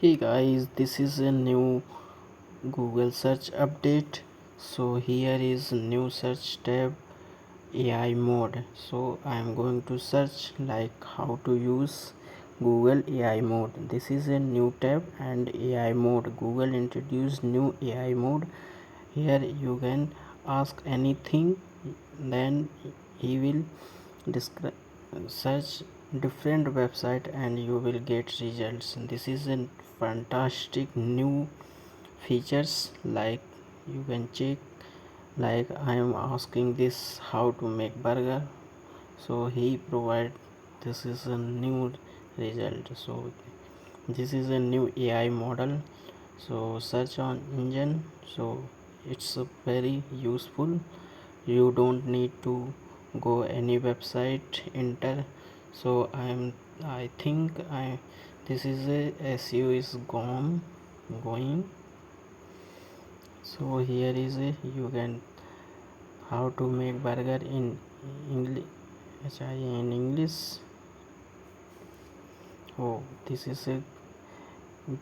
Hey guys, this is a new Google search update. So here is new search tab, AI mode. So I am going to search like how to use Google AI mode. This is a new tab and AI mode. Google introduced new AI mode. Here you can ask anything, then he will describe search different website and you will get results. This is a fantastic new features. Like you can check, like I am asking this how to make burger, so he provide, this is a new result. So this is a new AI model, so search on engine. So it's a very useful, you don't need to go any website enter. So I think I this is a SEO is going. So here is a, you can how to make burger in English, in English. Oh, this is a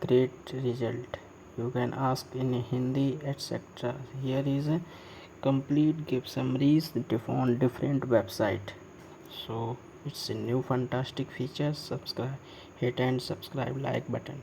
great result. You can ask in Hindi, etc. Here is a complete give summaries on different website. So it's a new fantastic feature. Subscribe, hit and subscribe like button.